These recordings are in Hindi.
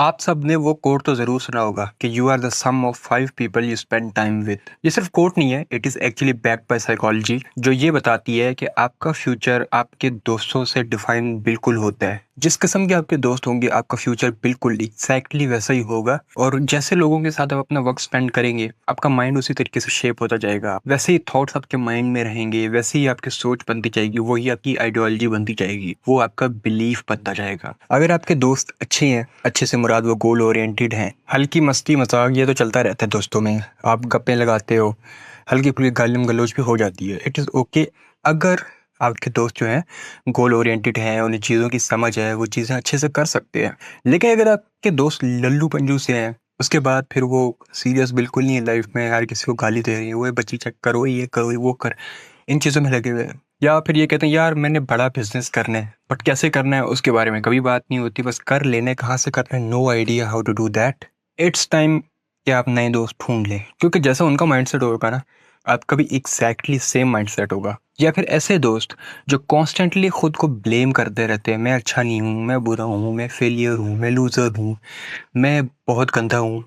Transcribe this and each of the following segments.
आप सब ने वो कोट तो ज़रूर सुना होगा कि you are the sum of 5 people you spend time with. ये सिर्फ कोट नहीं है, it is actually backed by psychology, जो ये बताती है कि आपका फ्यूचर आपके दोस्तों से डिफाइन बिल्कुल होता है। जिस किस्म के आपके दोस्त होंगे आपका फ्यूचर बिल्कुल एग्जैक्टली वैसा ही होगा। और जैसे लोगों के साथ आप अपना वक्त स्पेंड करेंगे आपका माइंड उसी तरीके से शेप होता जाएगा। वैसे ही थॉट्स आपके माइंड में रहेंगे, वैसे ही आपकी सोच बनती जाएगी, वही आपकी आइडियोलॉजी बनती जाएगी, वो आपका बिलीफ बनता जाएगा। अगर आपके दोस्त अच्छे हैं, अच्छे से मुराद वो गोल ओरिएंटेड हैं, हल्की मस्ती मजाक ये तो चलता रहता है दोस्तों में, आप गप्पे लगाते हो, हल्की फुल्की गालिम गलौज भी हो जाती है, इट इज़ ओके। अगर आपके दोस्त जो हैं गोल ओरिएंटेड हैं, उन्हें चीज़ों की समझ है, वो चीज़ें अच्छे से कर सकते हैं। लेकिन अगर आपके दोस्त लल्लू पंजू से हैं, उसके बाद फिर वो सीरियस बिल्कुल नहीं है लाइफ में, हर किसी को गाली दे रही है, वो बच्ची चेक करो, ये करो, वो कर, इन चीज़ों में लगे हुए हैं। या फिर ये कहते हैं यार मैंने बड़ा बिजनेस करना है, बट कैसे करना है उसके बारे में कभी बात नहीं होती, बस कर लेने, कहाँ से करना है, no idea how to do that. It's time कि आप नए दोस्त ढूंढ लें, क्योंकि जैसा उनका माइंडसेट होगा ना, आपका भी एग्जैक्टली सेम माइंडसेट होगा। या फिर ऐसे दोस्त जो कॉन्स्टेंटली खुद को ब्लेम करते रहते हैं, मैं अच्छा नहीं हूँ, मैं बुरा हूँ, मैं फेलियर हूँ, मैं लूज़र हूँ, मैं बहुत गंदा हूँ,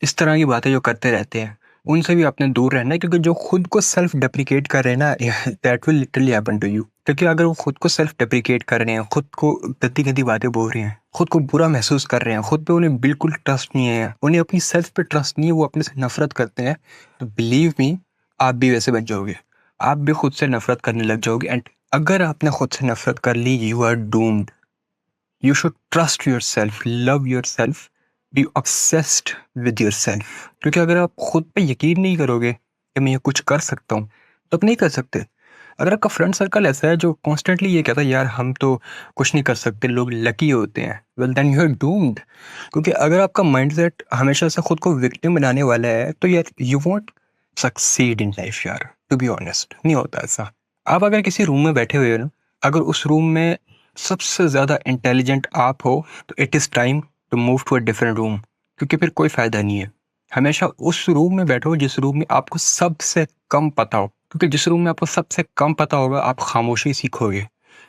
इस तरह की बातें जो करते रहते हैं, उनसे भी आपने दूर रहना है। क्योंकि जो खुद को सेल्फ डेप्रिकेट कर रहे हैं ना, that will literally happen to you. क्योंकि अगर वो खुद को सेल्फ डेप्रिकेट कर रहे हैं, खुद को गंदी गंदी बातें बोल रहे हैं, खुद को बुरा महसूस कर रहे हैं, खुद पे उन्हें बिल्कुल ट्रस्ट नहीं है, उन्हें अपनी सेल्फ पे ट्रस्ट नहीं है, वो अपने से नफरत करते हैं, तो बिलीव मी आप भी वैसे बन जाओगे। आप भी खुद से नफरत करने लग जाओगे। एंड अगर आपने खुद से नफरत कर ली, you are doomed. You should trust yourself, love yourself, be obsessed with yourself. क्योंकि अगर आप खुद पे यकीन नहीं करोगे कि मैं ये कुछ कर सकता हूँ, तो आप नहीं कर सकते। अगर आपका फ्रेंड सर्कल ऐसा है जो कॉन्स्टेंटली ये कहता है यार हम तो कुछ नहीं कर सकते, लोग लकी होते हैं, well then you are doomed. क्योंकि अगर आपका माइंडसेट हमेशा से खुद को विक्टिम बनाने वाला है, तो यार you want succeed in life यार, टू बी ऑनेस्ट नहीं होता ऐसा। आप अगर किसी रूम में बैठे हुए हो ना, अगर उस रूम में सबसे ज़्यादा इंटेलिजेंट आप हो, तो it is time to move to a different room. क्योंकि फिर कोई फ़ायदा नहीं है। हमेशा उस रूम में बैठो जिस रूम में आपको सबसे कम पता हो। क्योंकि जिस रूम में आपको सबसे कम पता होगा, आप खामोशी सीखोगे,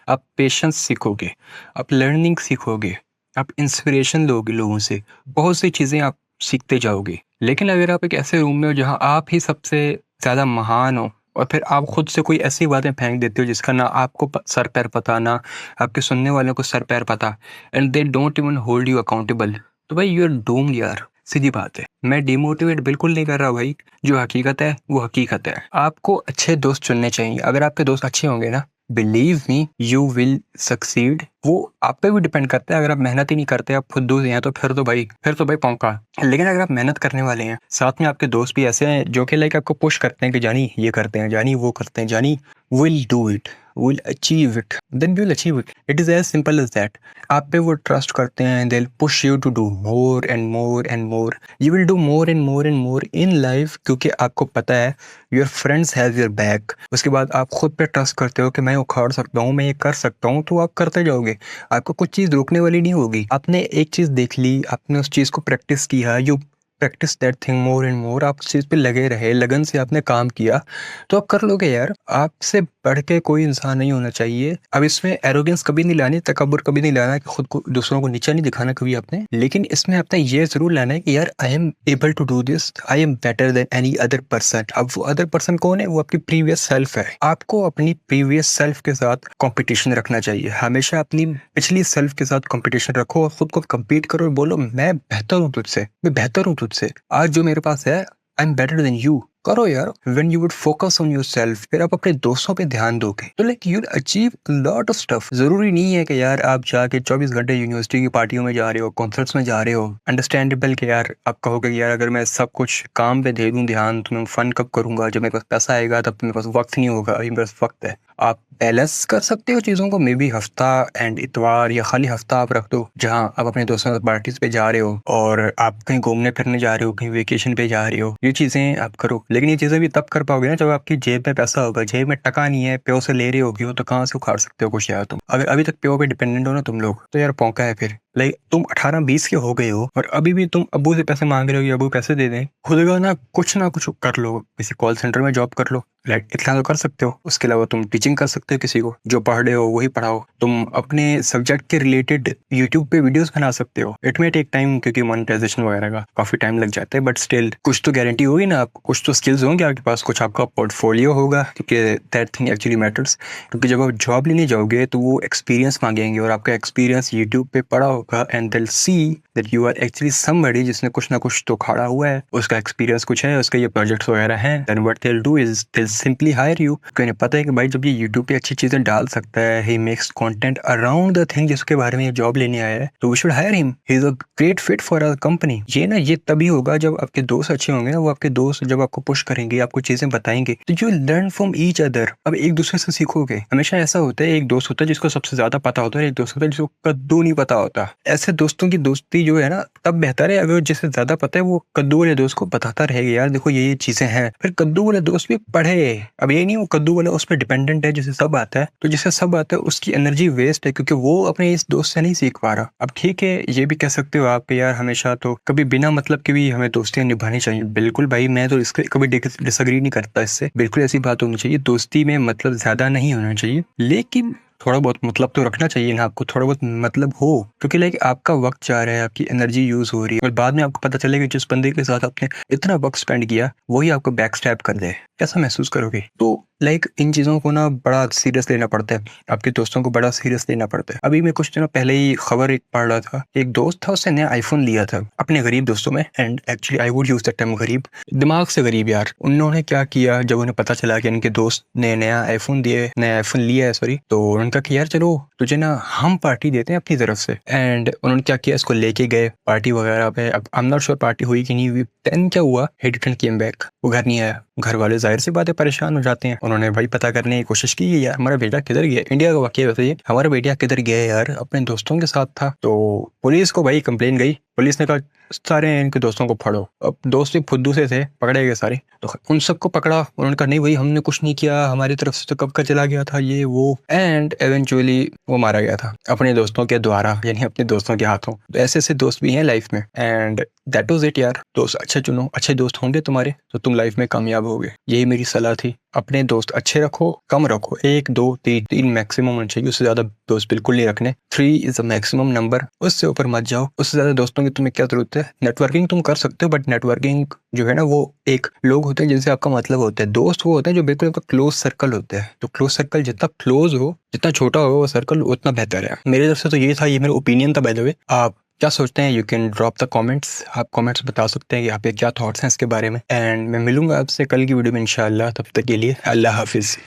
आप पेशेंस सीखोगे, आप लर्निंग सीखोगे, आप इंस्पिरेशन लोगे लोगों से, बहुत सी चीज़ें आप सीखते जाओगे। लेकिन अगर आप एक ऐसे रूम में हो जहाँ आप ही सबसे ज़्यादा महान हो, और फिर आप खुद से कोई ऐसी बातें फेंक देते हो जिसका ना आपको सर पैर पता, ना आपके सुनने वालों को सर पैर पता, and they don't even hold you accountable, तो भाई यू आर डूम्ड यार। सीधी बात है, मैं डिमोटिवेट बिल्कुल नहीं कर रहा भाई, जो हकीकत है वो हकीकत है। आपको अच्छे दोस्त चुनने चाहिए। अगर आपके दोस्त अच्छे होंगे ना, believe me you will succeed. वो आप पे भी डिपेंड करता है। अगर आप मेहनत ही नहीं करते, आप खुद हैं, तो फिर तो भाई पौंका। लेकिन अगर आप मेहनत करने वाले हैं, साथ में आपके दोस्त भी ऐसे हैं जो कि लाइक आपको पुश करते हैं कि जानी ये करते हैं, जानी वो करते हैं, जानी will do it, will achieve it, then will achieve it. It is as simple as that. आप पे वो ट्रस्ट करते हैं, they will push you to do more and more and more. You will do more and more and more in life, क्योंकि आपको पता है your friends have your back. उसके बाद आप खुद पे ट्रस्ट करते हो कि मैं उखाड़ सकता हूँ, मैं ये कर सकता हूँ, तो आप करते जाओगे। आपको कुछ चीज़ रोकने वाली नहीं होगी। आपने एक चीज़ देख ली, आपने उस चीज़ को प्रैक्टिस किया, you practice that thing more and मोर, आप उस चीज़ पे लगे रहे, लगन से आपने काम किया, तो आप कर लोगे यार। आपसे बढ़ के कोई इंसान नहीं होना चाहिए। अब इसमें एरोगेंस कभी नहीं लानी, तकब्बुर कभी नहीं लाना, कि खुद को दूसरों को नीचा नहीं दिखाना कभी आपने। लेकिन इसमें आपने ये जरूर लाना है कि यार I am able to do this, I am better than any other person. अब वो अदर पर्सन कौन है? वो आपकी प्रीवियस सेल्फ है। आपको अपनी प्रीवियस सेल्फ के साथ कंपटीशन रखना चाहिए। हमेशा अपनी पिछली सेल्फ के साथ कंपटीशन रखो और खुद को compete करो और बोलो मैं बेहतर हूँ तुझसे, मैं बेहतर हूँ तुझसे, आज जो मेरे पास है आई एम बेटर देन यू। करो यार। When you would focus on yourself, फिर आप अपने दोस्तों पे ध्यान दोगे, तो like you will achieve lot of stuff. जरूरी नहीं है कि यार आप जाके 24 घंटे यूनिवर्सिटी की पार्टियों में जा रहे हो, कॉन्सर्ट्स में जा रहे हो। अंडरस्टैंडेबल कि यार आप कहोगे कि यार अगर मैं सब कुछ काम पे दे दूं ध्यान, तो मैं फन कब करूंगा? जब मेरे पास पैसा आएगा तब तो मेरे पास वक्त नहीं होगा। अभी मेरे पास वक्त है। आप बैलेंस कर सकते हो चीज़ों को। मे बी हफ्ता एंड इतवार या खाली हफ्ता आप रख दो जहां आप अपने दोस्तों के साथ पार्टीज पे जा रहे हो, और आप कहीं घूमने फिरने जा रहे हो, कहीं वेकेशन पे जा रहे हो। ये चीज़ें आप करो। लेकिन ये चीज़ें भी तब कर पाओगे ना जब आपकी जेब में पैसा होगा। जेब में टका नहीं है, प्यो से ले रहे होगी हो, तो कहाँ से उखाड़ सकते हो कुछ यार तुम? अगर अभी तक प्यो पे डिपेंडेंट हो ना तुम लोग, तो यार पौंका है फिर। लाइक तुम 18-20 के हो गए हो और अभी भी तुम अब्बू से पैसे मांग रहे हो कि अब्बू पैसे दे दें। खुद का ना कुछ कर लो, किसी कॉल सेंटर में जॉब कर लो, लाइक इतना तो कर सकते हो। उसके अलावा तुम टीचिंग कर सकते हो, किसी को जो पढ़ रहे हो वही पढ़ाओ। तुम अपने सब्जेक्ट के रिलेटेड यूट्यूब पे वीडियोस बना सकते हो। इट मे टेक टाइम क्योंकि मोनेटाइजेशन वगैरह का काफी टाइम लग जाता है, बट स्टिल कुछ तो गारंटी होगी ना आपको, कुछ तो स्किल्स होंगे आपके पास, कुछ आपका पोर्टफोलियो होगा, क्योंकि दैट थिंग एक्चुअली मैटर्स। क्योंकि जब आप जॉब लेने जाओगे तो वो एक्सपीरियंस मांगेंगे और आपका एक्सपीरियंस यूट्यूब पे पड़ा होगा and they will see that you are actually somebody जिसने कुछ ना कुछ तो खड़ा हुआ है, उसका एक्सपीरियंस कुछ है, उसके ये प्रोजेक्ट्स वगैरह हैं। Then what they will do is they will simply hire you. क्योंकि पता है कि भाई जब ये यूट्यूब पे अच्छी चीजें डाल सकता है, he makes content around the thing जिसके बारे में ये जॉब लेने आया है, तो we should hire him, he is a great fit for our company. ये तभी होगा जब आपके दोस्त अच्छे होंगे ना, वो आपके दोस्त जब आपको पुश करेंगे, आपको चीजें बताएंगे, तो you learn from each other. अब एक दूसरे से सीखोगे। हमेशा ऐसा होता है, एक दोस्त होता है जिसको सबसे ज्यादा पता होता है, एक दोस्त होता है जिसको कद्दू नहीं पता होता। ऐसे दोस्तों की दोस्ती जो है ना तब बेहतर है अगर जिससे ज्यादा पता है वो कद्दू वाले दोस्त को बताता रहेगा, यार देखो ये चीजें हैं, फिर कद्दू वाले दोस्त भी पढ़े। अब ये नहीं वो कद्दू वाला उस पर डिपेंडेंट है जिसे सब आता है, तो जिसे सब आता है उसकी एनर्जी वेस्ट है क्योंकि वो अपने इस दोस्त से नहीं सीख पा रहा। अब ठीक है, ये भी कह सकते हो आप यार हमेशा तो कभी बिना मतलब के भी हमें दोस्तियां निभानी चाहिए। बिल्कुल भाई, मैं तो इसके कभी डिसएग्री नहीं करता इससे, बिल्कुल ऐसी बात होनी चाहिए। दोस्ती में मतलब ज्यादा नहीं होना चाहिए, लेकिन थोड़ा बहुत मतलब तो रखना चाहिए ना, आपको थोड़ा बहुत मतलब हो, क्योंकि लाइक आपका वक्त जा रहा है, आपकी एनर्जी यूज हो रही है और बाद में आपको पता चलेगा जिस बंदे के साथ आपने इतना वक्त स्पेंड किया वही आपको बैक स्टैप कर दे, कैसा महसूस करोगे। तो लाइक इन चीज़ों को ना बड़ा सीरियस लेना पड़ता है, आपके दोस्तों को बड़ा सीरियस लेना पड़ता है। अभी मैं कुछ दिनों पहले ही खबर एक पढ़ रहा था, एक दोस्त था उसने नया आईफोन लिया था अपने गरीब दोस्तों में, and actually I would use that term गरीब, दिमाग से गरीब यार। उन्होंने क्या किया, जब उन्हें पता चला कि उनके दोस्त ने नया आईफोन लिया है सॉरी, तो उन्होंने कहा कि यार चलो तुझे ना हम पार्टी देते हैं अपनी तरफ से। एंड उन्होंने क्या किया, इसको लेके गए पार्टी वगैरह पे। अब I am not sure party हुई कि नहीं हुई। देन क्या हुआ, ही डिडंट केम बैक, वो घर नहीं आया। घर वाले जाहिर सी बात है परेशान हो जाते हैं। उन्होंने भाई पता करने की कोशिश की, यार हमारा बेटा किधर गया, इंडिया का वाकया बताइए, हमारा बेटा किधर गया यार, अपने दोस्तों के साथ था। तो पुलिस को भाई कंप्लेन गई, पुलिस ने कहा सारे इनके दोस्तों को फड़ो। अब दोस्त भी फुद्दू से थे, पकड़े गए सारे, तो उन सबको पकड़ा। उन्होंने कहा नहीं भाई हमने कुछ नहीं किया, हमारी तरफ से तो कब का चला गया था ये वो, एंड एवेंचुअली वो मारा गया था अपने दोस्तों के द्वारा, यानी अपने दोस्तों के हाथों। तो ऐसे ऐसे दोस्त भी हैं लाइफ में, एंड दैट वाज इट यार। दोस्त अच्छे चुनो, अच्छे दोस्त होंगे तुम्हारे तो तुम लाइफ में कामयाब होगे। यही मेरी सलाह थी, अपने दोस्त अच्छे रखो, कम रखो, 1 2 3 मैक्सिमम होना चाहिए, उससे ज्यादा दोस्त बिल्कुल नहीं रखने। 3 इज अ मैक्सिमम नंबर, उससे ऊपर मत जाओ। उससे ज्यादा दोस्तों की तुम्हें क्या जरूरत है। नेटवर्किंग तुम कर सकते हो, बट नेटवर्किंग जो है ना वो एक लोग होते हैं जिनसे आपका मतलब होता है। दोस्त वो होते हैं जो बिल्कुल आपका क्लोज सर्कल होता है। तो क्लोज सर्कल जितना क्लोज हो, जितना छोटा होगा वो सर्कल उतना बेहतर है। मेरी तरफ से तो ये था, ये मेरा ओपिनियन था बाय द वे। आप क्या सोचते हैं, you can drop the comments, आप कमेंट्स बता सकते हैं कि आपके क्या थॉट्स हैं इसके बारे में। एंड मैं मिलूंगा आपसे कल की वीडियो में इंशाल्लाह, तब तक के लिए अल्लाह हाफिज।